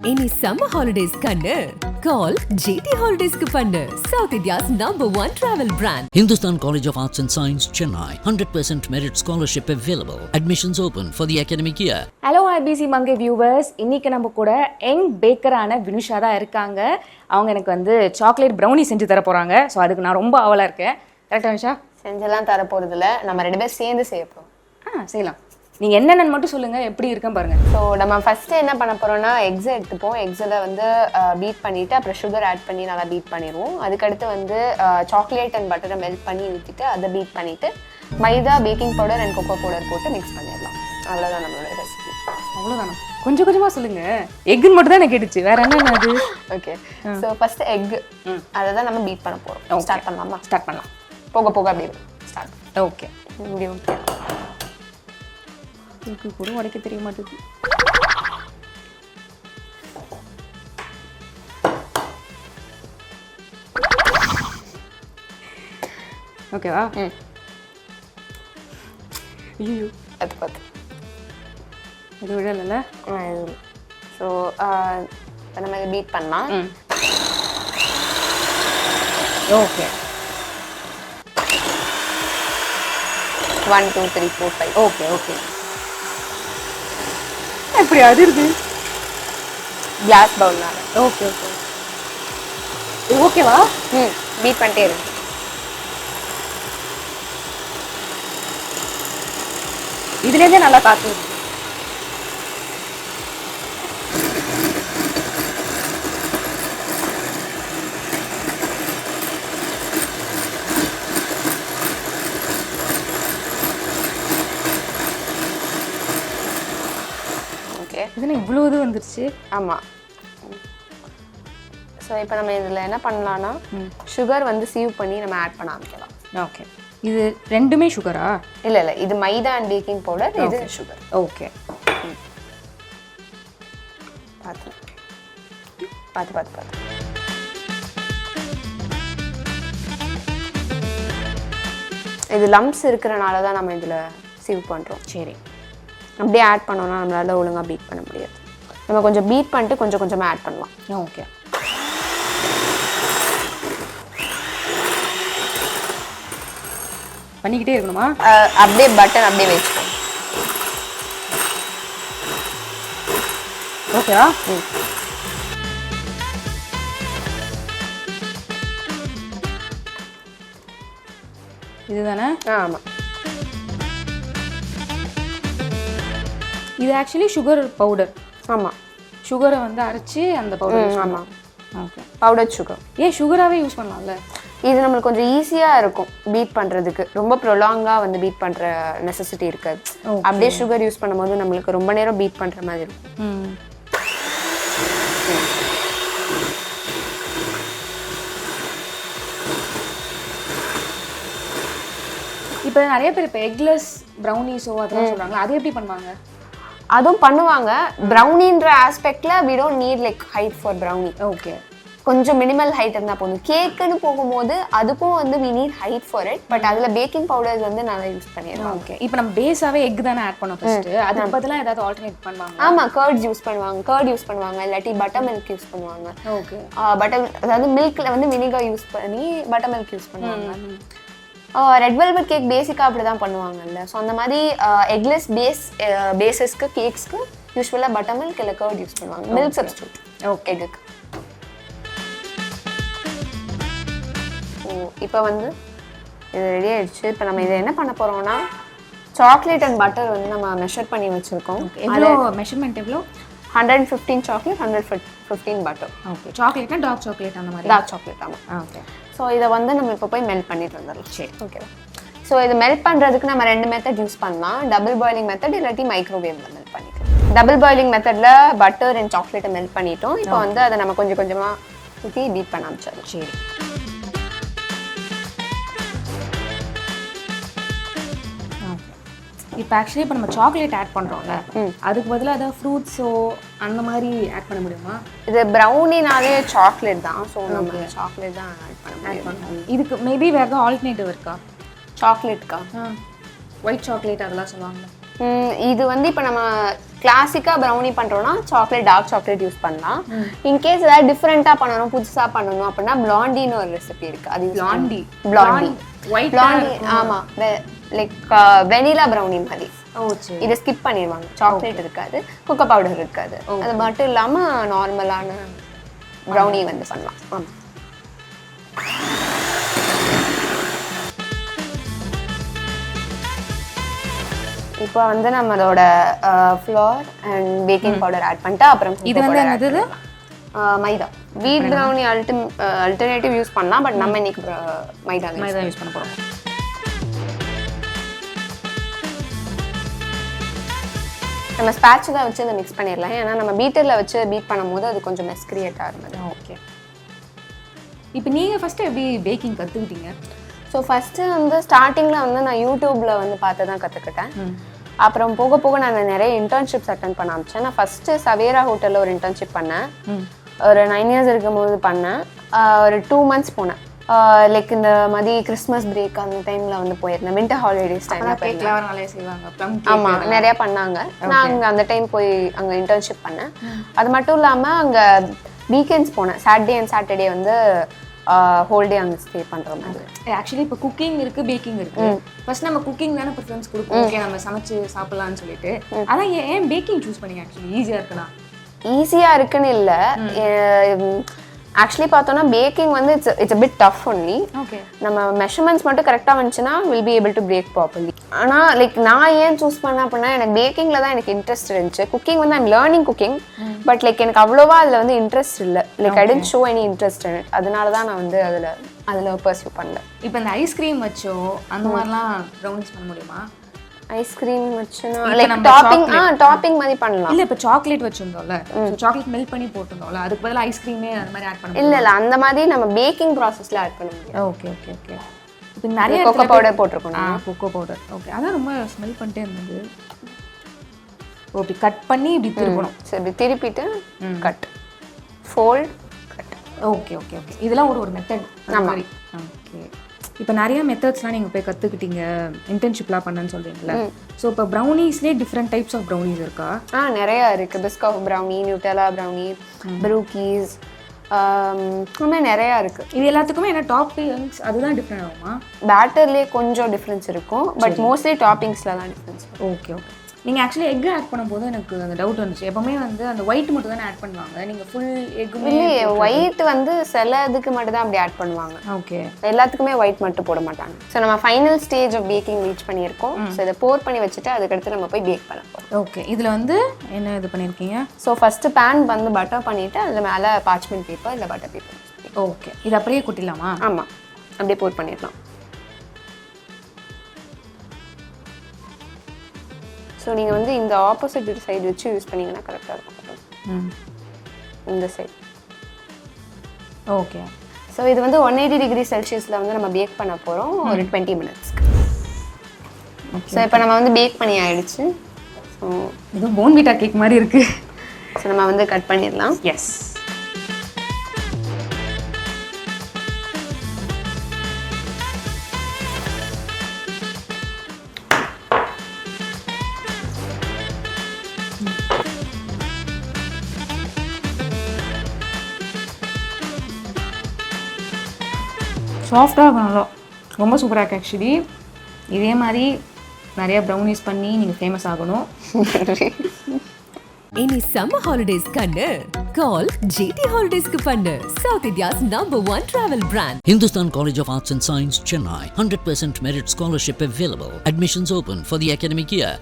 Any summer holidays kannu? Call GT Holidays ku pannu. South India's #1 travel brand. HINDUSTAN College of Arts and Science, Chennai. 100% merit scholarship available. Admissions open for the academic year. Hello IBC Mangai viewers. இன்னைக்கு நம்ம கூட young பேக்கரான Vinusha தான் இருக்காங்க. அவங்க எனக்கு வந்து chocolate brownie செஞ்சு தர போறாங்க. ஸோ அதுக்கு நான் ரொம்ப ஆவலா இருக்கேன். கரெக்டா வினுஷா? செஞ்செல்லாம் தர போறதில்ல, நம்ம ரெண்டு பேரும் சேர்ந்து செய்ய போறோம். செய்யலாம். நீங்க என்னென்னு மட்டும் சொல்லுங்க, எப்படி இருக்குன்னு பாருங்க. ஸோ நம்ம ஃபர்ஸ்ட் என்ன பண்ண போறோம்னா எக்ஸ் எடுத்துப்போம். எக்ஸில் வந்து பீட் பண்ணிட்டு அப்புறம் சுகர் ஆட் பண்ணி நல்லா பீட் பண்ணிடுவோம். அதுக்கடுத்து வந்து சாக்லேட் அண்ட் பட்டரை மெல்ட் பண்ணி ஊற்றிட்டு அதை பீட் பண்ணிட்டு மைதா, baking powder and cocoa powder போட்டு மிக்ஸ் பண்ணிடலாம். அவ்வளோதான் நம்மளோட ரெசிபி. அவ்வளோதானா? கொஞ்சம் கொஞ்சமாக சொல்லுங்க. எக்குன்னு மட்டும் தான் எனக்கு கேட்டுச்சு, வேற என்ன அது? ஓகே, ஸோ ஃபர்ஸ்ட் எக் அதை தான் நம்ம பீட் பண்ண போகிறோம். ஸ்டார்ட் பண்ணலாமா? ஸ்டார்ட் பண்ணலாம். போக போக அப்படியே ஸ்டார்ட். ஓகே, இப்படி ஓகே. இதுக்கு கூட உடைக்க தெரிய மாட்டேங்குது. ஓகேவா? ஐயோ, அது பார்த்து இது விடல. ஸோ இப்போ நம்ம இதை பீட் பண்ணலாம். ஓகே, 1 2 3 4 5. Okay okay. எப்படி அதிருது? கிளாஸ் பவுல்னால. Okay okay. இது ஓகேவா? பீட் பண்ணிட்டே இருக்கு. இதுலேருந்தே நல்லா காற்று வருது. இதுனா இவ்வளோ இது வந்துருச்சு. ஆமாம். ஸோ இப்போ நம்ம இதில் என்ன பண்ணலான்னா சுகர் வந்து சீவ் பண்ணி நம்ம ஆட் பண்ண ஆரம்பிக்கலாம். ஓகே, இது ரெண்டுமே சுகரா? இல்லை இல்லை, இது மைதா அண்ட் பேக்கிங் பவுடர், இது சுகர். ஓகே, பார்த்து பார்த்து பார்த்து பார்த்து. இது லம்ப்ஸ் இருக்கிறனால தான் நம்ம இதில் சீவ் பண்ணுறோம். சரி, அப்படியே ஆட் பண்ணோம்னா நம்மளால ஒழுங்காக பீட் பண்ண முடியாது. நம்ம கொஞ்சம் பீட் பண்ணிட்டு கொஞ்சம் கொஞ்சமாக ஆட் பண்ணலாம். ஓகே, பண்ணிக்கிட்டே இருக்கணுமா? அப்படியே பட்டன் அப்படியே வச்சுக்கோ. ஓகேவா? இதுதானே? ஆமாம். இது ஆக்சுவலி சுகர் பவுடர். ஆமாம், சுகரை வந்து அரைச்சி அந்த பவுடர். ஆமாம். Okay, powder sugar. ஏன் சுகராகவே யூஸ் பண்ணலாம்ல? இது நம்மளுக்கு கொஞ்சம் ஈஸியாக இருக்கும் பீட் பண்ணுறதுக்கு. ரொம்ப ப்ரொலாங்காக வந்து பீட் பண்ணுற நெசசிட்டி இருக்காது. அப்படியே சுகர் யூஸ் பண்ணும்போது நம்மளுக்கு ரொம்ப நேரம் பீட் பண்ணுற மாதிரி இருக்கும். இப்போ நிறைய பேர் இப்போ எக்லெஸ் ப்ரௌனிஸோ அதெல்லாம் சொல்கிறாங்களா, அது எப்படி பண்ணுவாங்க? அதுவும் பண்ணுவாங்க. ப்ரௌனின்ற ஆஸ்பெக்ட்ல we don't need like height for brownie. Okay, கொஞ்சம் மினிமல் ஹைட் இருந்தால் போதும். கேக்குன்னு போகும்போது அதுக்கும் வந்து we need height for it. But அதில் பேக்கிங் பவுடர்ஸ் வந்து நல்லா யூஸ் பண்ணிடலாம். ஓகே, இப்போ நம்ம பேஸாவே எக் தானே ஆட் பண்ணோம் ஃபர்ஸ்ட். அதுக்கு பதிலாக ஏதாவது ஆல்டர்னேட் பண்ணுவாங்க? ஆமாம், கர்ட் யூஸ் பண்ணுவாங்க. கர்ட் யூஸ் பண்ணுவாங்க, இல்லாட்டி பட்டர் மில்க் யூஸ் பண்ணுவாங்க. ஓகே, பட்டர் அதாவது மில்க்ல வந்து வினிகர் யூஸ் பண்ணி பட்டர் மில்க் யூஸ் பண்ணுவாங்க. ரெட் வெல்வெட் கேக் பேசிக்காக அப்படி தான் பண்ணுவாங்கல்ல. ஸோ அந்த மாதிரி எக்லெஸ் பேஸஸ்க்கு கேக்ஸ்க்கு யூஸ்வலாக பட்டர் மில்க் இல்லை கர்ட் யூஸ் பண்ணுவாங்க. மில்க் சப்ஸ்டியூட் ஓகே எக்குக்கு. இப்போ வந்து இது ரெடி ஆயிடுச்சு. இப்போ நம்ம இதை என்ன பண்ண போகிறோம்னா சாக்லேட் அண்ட் பட்டர் வந்து நம்ம மெஷர் பண்ணி வச்சுருக்கோம். எவ்வளோ மெஷர்மெண்ட்? எவ்வளோ? 115 சாக்லேட், 115 பட்டர். ஓகே, சாக்லேட்னா டார்க் சாக்லேட் அந்த மாதிரி? டார்க் சாக்லேட், ஆமாம். ஓகே, ஸோ இதை வந்து நம்ம இப்போ போய் மெல்ட் பண்ணிட்டு வந்துடலாம். சரி, ஓகேவா? ஸோ இது மெல்ட் பண்ணுறதுக்கு நம்ம 2 மெத்தட் யூஸ் பண்ணலாம். டபுள் பாயிலிங் மெத்தட் இல்லாட்டி மைக்ரோவேவ்ல மெல்ட் பண்ணிக்கலாம். டபுள் பாயிலிங் மெத்தடில் பட்டர் அண்ட் சாக்லேட்டை மெல்ட் பண்ணிட்டோம். இப்போ வந்து அதை நம்ம கொஞ்சம் கொஞ்சமாக ஊற்றி பீட் பண்ண ஆரம்பிச்சிடலாம். சரி, இப்போ ஆக்சுவலி இப்போ நம்ம சாக்லேட் ஆட் பண்ணுறோம்ல, அதுக்கு பதிலாக ஏதாவது ஃப்ரூட்ஸோ அந்த மாதிரி ஆட் பண்ண முடியுமா? இது ப்ரௌனினாலே சாக்லேட் தான். ஸோ நம்ம சாக்லேட் தான் ஆட் பண்ண. இதுக்கு மேபி வேறு ஏதாவது ஆல்டர்னேட்டிவ் இருக்கா சாக்லேட்க்கா? ஒயிட் சாக்லேட் அதெல்லாம் சொல்லுவாங்க. இது வந்து இப்போ நம்ம கிளாசிக்கா ப்ரௌனி பண்றோம்னா டார்க் சாக்லேட் யூஸ் பண்ணலாம். இன்கேஸ் ஏதாவது டிஃப்ரெண்டா பண்ணணும், புதுசா பண்ணணும் அப்படின்னா பிளாண்டின்னு ஒரு ரெசிபி இருக்கு. அது பிளாண்டி ஆமா, லைக் வெனிலா ப்ரௌனி மாதிரி. இதை ஸ்கிப் பண்ணிடுவாங்க. சாக்லேட் இருக்காது, கொக்கோ பவுடர் இருக்காது. அது மட்டும் இல்லாம நார்மலான ப்ரௌனி வந்து பண்ணலாம். ஆமா. இப்போ வந்து நம்மளோட flour and baking powder add பண்ணிட்டா அப்புறம் இது வந்து என்னது? Maida. Wheat brownie alternative use பண்ணலாம், பட் நம்ம இன்னைக்கு மைதா யூஸ் பண்ண போறோம். நம்ம ஸ்பேட்சுலா வச்சு அதை மிக்ஸ் பண்ணிடலாம். ஏன்னா நம்ம பீட்டரில் வச்சு பீட் பண்ணும்போது அது கொஞ்சம் மெஸ் கிரியேட் ஆகுது. ஓகே. இப்போ நீங்கள் ஃபஸ்ட்டு எப்படி பேக்கிங் கற்றுக்கிட்டீங்க? ஸோ ஃபஸ்ட்டு வந்து ஸ்டார்டிங்கில் வந்து நான் யூடியூப்பில் வந்து பார்த்து தான் கற்றுக்கிட்டேன். அப்புறம் போக போக நான் நிறைய இன்டர்ன்ஷிப்ஸ் அட்டன் பண்ண ஆரம்பித்தேன். நான் ஃபஸ்ட்டு சவேரா ஹோட்டலில் ஒரு இன்டர்ன்ஷிப் பண்ணேன். ஒரு 9 years இருக்கும்போது பண்ணேன். ஒரு 2 months போனேன். லைக் இந்த மாதிரி கிறிஸ்மஸ் பிரேக் அந்த டைமில் வந்து போயிருந்தேன். வின்டர் ஹாலிடேஸ் டைமில் போயிருந்தேன். ஆமாம், நிறையா பண்ணாங்க. நான் அங்கே அந்த டைம் போய் அங்கே இன்டர்ன்ஷிப் பண்ணேன். அது மட்டும் இல்லாமல் அங்கே வீக்கெண்ட்ஸ் போனேன். சாட்டர்டே அண்ட் சாட்டர்டே வந்து ஹோல் டே அங்கே ஸ்டே பண்ணுற மாதிரி. ஆக்சுவலி இப்போ குக்கிங் இருக்கு, பேக்கிங் இருக்கு. ஃபர்ஸ்ட் நம்ம குக்கிங் தானே ப்ரிஃபரன்ஸ் கொடுப்போம். ஓகே, நம்ம சமைச்சு சாப்பிடலாம்னு சொல்லிட்டு. அதான் ஏன் பேக்கிங் சூஸ் பண்ணீங்க? ஆக்சுவலி ஈஸியாக இருக்குண்ணா? ஈஸியாக இருக்குன்னு இல்லை. ஆக்சுவலி பார்த்தோன்னா பேக்கிங் வந்து it's a bit tough only. Okay. நம்ம மெஷர்மெண்ட்ஸ் மட்டும் கரெக்டாக வந்துச்சுன்னா will be able to break properly. ஆனால் லைக் நான் ஏன் சூஸ் பண்ணேன் அப்படின்னா எனக்கு பேக்கிங்கில் தான் எனக்கு இன்ட்ரெஸ்ட் இருந்துச்சு. குக்கிங் வந்து I'm learning cooking, but like எனக்கு அவ்வளோவா அதில் வந்து இன்ட்ரெஸ்ட் இல்லை. Like I didn't show any interest in it. அதனால தான் நான் வந்து அதில் பர்சியூ பண்ணல. இப்போ இந்த ஐஸ்கிரீம் வச்சோ அந்த மாதிரிலாம் ப்ரௌனிஸ் பண்ண முடியுமா? ஐஸ்கிரீம் வச்சுனா லைக் டாப்பிங் மாதிரி பண்ணலாம். இல்ல இப்ப சாக்லேட் வச்சிருந்தோம்ல, சாக்லேட் மெல்ட் பண்ணி போட்டுருந்தோம்ல, அதுக்கு பதிலா ஐஸ்கிரீமே அந்த மாதிரி ஆட் பண்ணலாம். இல்ல அந்த மாதிரி நம்ம பேக்கிங் ப்ராசஸ்ல ஆட் பண்ண முடியும். Okay okay okay. இப்போ நிறைய கொக்கோ பவுடர் போட்டுருக்கோம். Cocoa powder. ஓகே, அதான் ரொம்ப ஸ்மெல் பண்ணிட்டே இருந்தது. ஓகே, கட் பண்ணி இப்படி திருப்பணும். சரி, இப்படி திருப்பிட்டு cut, fold, cut. Okay okay okay. இதெல்லாம் ஒரு மெத்தட் மாதிரி. ஓகே. இப்போ நிறைய மெத்தட்ஸ்லாம் நீங்கள் போய் கற்றுக்கிட்டீங்க, இன்டர்ன்ஷிப்லாம் பண்ணேன்னு சொல்கிறீங்களா? ஸோ இப்போ ப்ரௌனிஸ்லேயே டிஃப்ரெண்ட் டைப்ஸ் ஆஃப் ப்ரௌனிஸ் இருக்கா? நிறையா இருக்குது. பிஸ்கட் ப்ரௌனி, நியூட்டெல்லா ப்ரௌனி, ப்ரூக்கீஸ், இன்னும் நிறையா இருக்குது. இது எல்லாத்துக்குமே என்ன டாப்பிங்ஸ் அதுதான் டிஃப்ரெண்ட் ஆகுமா? பேட்டர்லேயே கொஞ்சம் டிஃப்ரென்ஸ் இருக்கும், பட் மோஸ்ட்லி டாப்பிங்ஸில் தான் டிஃப்ரென்ஸ். Okay okay. நீங்கள் ஆக்சுவலி எக் ஆட் பண்ணும்போது எனக்கு அந்த டவுட் வந்துச்சு. எப்பவுமே வந்து அந்த ஒயிட் மட்டும் தானே ஆட் பண்ணுவாங்க, நீங்கள் ஃபுல் எக்குமே? இல்லையே, ஒயிட் வந்து சில இதுக்கு மட்டும் தான் அப்படி ஆட் பண்ணுவாங்க. ஓகே, எல்லாத்துக்குமே ஒயிட் மட்டும் போட மாட்டாங்க. ஸோ நம்ம final stage of baking reach பண்ணியிருக்கோம். ஸோ இதை போர் பண்ணி வச்சுட்டு அதுக்கடுத்து நம்ம போய் பேக் பண்ண போகிறோம். ஓகே. இதில் வந்து என்ன இது பண்ணியிருக்கீங்க? ஸோ ஃபஸ்ட்டு பேன் வந்து பட்டர் பண்ணிவிட்டு அதில் மேலே பார்ச்மெண்ட் பேப்பர் இல்லை பட்டர் பேப்பர். ஓகே, இது அப்படியே கொட்டிடலாமா? ஆமாம், அப்படியே போர் பண்ணிடலாம். ஸோ நீங்கள் வந்து இந்த ஆப்போசிட் சைடு வச்சு யூஸ் பண்ணிங்கன்னா கரெக்டாக இருக்கும். இந்த சைடு. ஓகே. ஸோ இது வந்து 180 degree செல்சியஸில் வந்து நம்ம பேக் பண்ண போகிறோம் ஒரு 20 minutes. ஸோ இப்போ நம்ம வந்து பேக் பண்ணி ஆயிடுச்சு. ஸோ இது போன்விட்டா கேக் மாதிரி இருக்குது. ஸோ நம்ம வந்து கட் பண்ணிடலாம். எஸ். சாஃப்டாக இருக்கும், நல்லா ரொம்ப சூப்பராக இருக்குது. ஆக்சுவலி இதே மாதிரி நிறைய ப்ரௌனிஸ் பண்ணி நீங்கள் ஃபேமஸ் ஆகணும். இனி சம்மர் ஹாலிடேஸ் கண்ணு கால் GT ஹாலிடேஸ்க்கு பண்ணு. South India's #1 travel brand. Hindustan College of Arts and Science, Chennai. 100% merit scholarship available. Admissions open for the academic year.